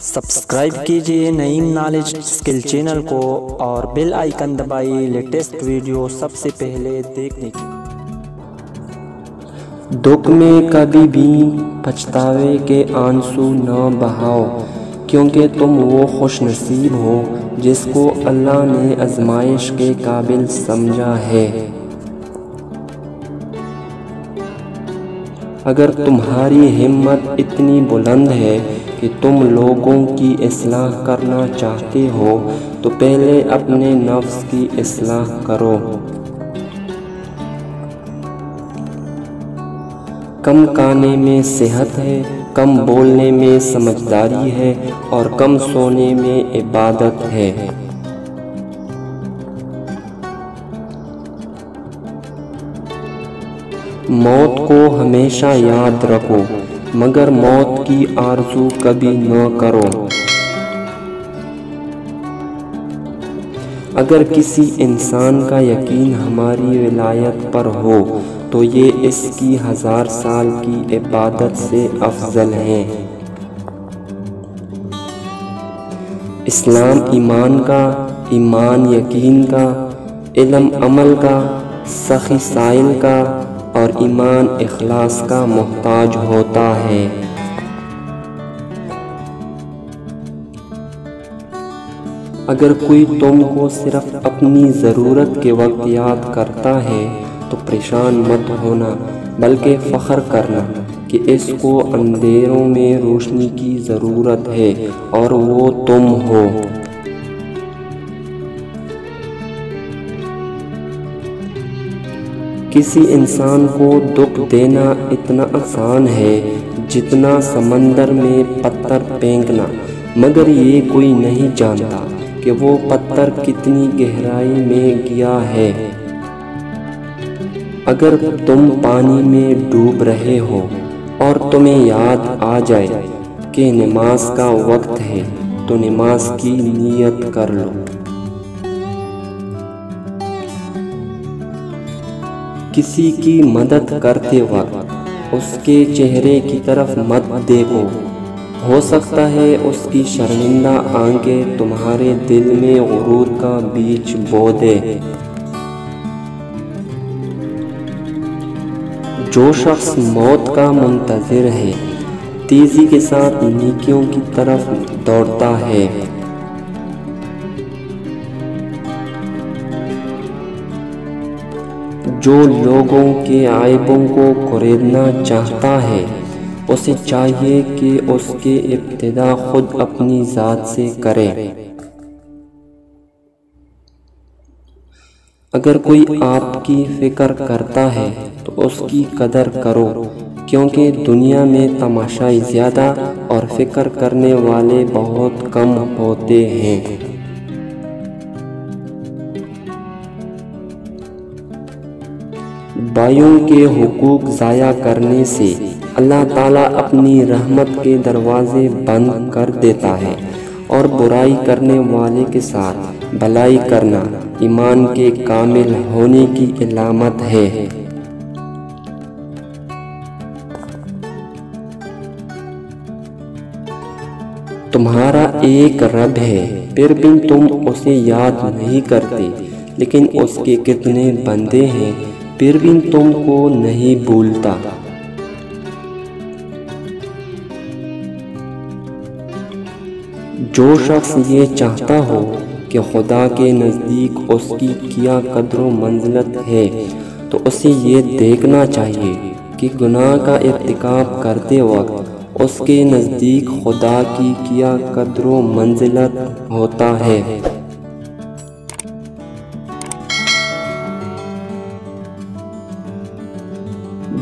Subscribe کیجئے نعیم knowledge skill channel کو اور بیل آئیکن دبائیے لیٹسٹ ویڈیو سب سے پہلے دیکھنے کے لیے۔ دکھ میں کبھی بھی پچھتاوے کے آنسو نہ بہاؤ، کیونکہ تم وہ خوش نصیب ہو جس کو اللہ نے آزمائش کے قابل سمجھا ہے۔ اگر تمہاری ہمت اتنی بلند ہے کہ تم لوگوں کی اصلاح کرنا چاہتے ہو تو پہلے اپنے نفس کی اصلاح کرو۔ کم کھانے میں صحت ہے، کم بولنے میں سمجھداری ہے اور کم سونے میں عبادت ہے۔ موت کو ہمیشہ یاد رکھو، مگر موت کی آرزو کبھی نہ کرو۔ اگر کسی انسان کا یقین ہماری ولایت پر ہو تو یہ اس کی 1000 سال کی عبادت سے افضل ہے۔ اسلام ایمان کا، ایمان یقین کا، علم عمل کا، سخی سائل کا اور ایمان اخلاص کا محتاج ہوتا ہے۔ اگر کوئی تم کو صرف اپنی ضرورت کے وقت یاد کرتا ہے تو پریشان مت ہونا، بلکہ فخر کرنا کہ اس کو اندھیروں میں روشنی کی ضرورت ہے اور وہ تم ہو۔ کسی انسان کو دکھ دینا اتنا آسان ہے جتنا سمندر میں پتھر پھینکنا، مگر یہ کوئی نہیں جانتا کہ وہ پتھر کتنی گہرائی میں گیا ہے۔ اگر تم پانی میں ڈوب رہے ہو اور تمہیں یاد آ جائے کہ نماز کا وقت ہے تو نماز کی نیت کر لو۔ کسی کی مدد کرتے وقت اس کے چہرے کی طرف مت دیکھو، ہو سکتا ہے اس کی شرمندہ آنکھیں تمہارے دل میں غرور کا بیج بو دے۔ جو شخص موت کا منتظر ہے تیزی کے ساتھ نیکیوں کی طرف دوڑتا ہے۔ جو لوگوں کے عیبوں کو خریدنا چاہتا ہے اسے چاہیے کہ اس کی ابتدا خود اپنی ذات سے کرے۔ اگر کوئی آپ کی فکر کرتا ہے تو اس کی قدر کرو، کیونکہ دنیا میں تماشائی زیادہ اور فکر کرنے والے بہت کم ہوتے ہیں۔ بھائیوں کے حقوق ضائع کرنے سے اللہ تعالیٰ اپنی رحمت کے دروازے بند کر دیتا ہے، اور برائی کرنے والے کے ساتھ بھلائی کرنا ایمان کے کامل ہونے کی علامت ہے۔ تمہارا ایک رب ہے، پھر بھی تم اسے یاد نہیں کرتے، لیکن اس کے کتنے بندے ہیں پھر بھی تم کو نہیں بھولتا۔ جو شخص یہ چاہتا ہو کہ خدا کے نزدیک اس کی کیا قدر و منزلت ہے تو اسے یہ دیکھنا چاہیے کہ گناہ کا ارتکاب کرتے وقت اس کے نزدیک خدا کی کیا قدر و منزلت ہوتا ہے۔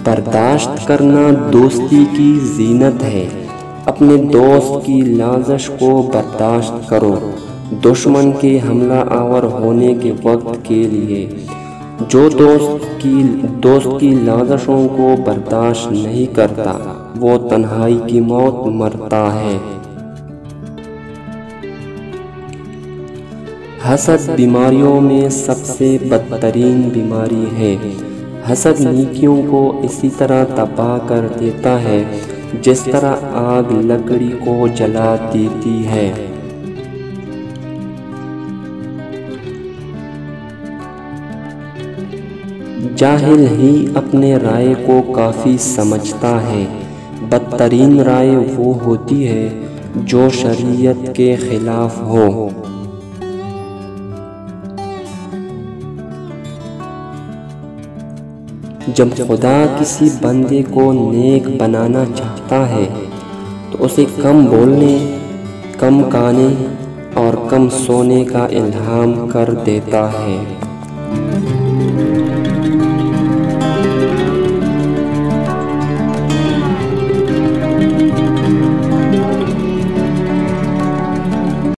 برداشت کرنا دوستی کی زینت ہے۔ اپنے دوست کی لازش کو برداشت کرو، دشمن کے حملہ آور ہونے کے وقت کے لیے۔ جو دوست کی لازشوں کو برداشت نہیں کرتا وہ تنہائی کی موت مرتا ہے۔ حسد بیماریوں میں سب سے بدترین بیماری ہے۔ حسد نیکیوں کو اسی طرح تباہ کر دیتا ہے جس طرح آگ لکڑی کو جلا دیتی ہے۔ جاہل ہی اپنے رائے کو کافی سمجھتا ہے، بدترین رائے وہ ہوتی ہے جو شریعت کے خلاف ہو۔ جب خدا کسی بندے کو نیک بنانا چاہتا ہے تو اسے کم بولنے، کم کھانے اور کم سونے کا الہام کر دیتا ہے۔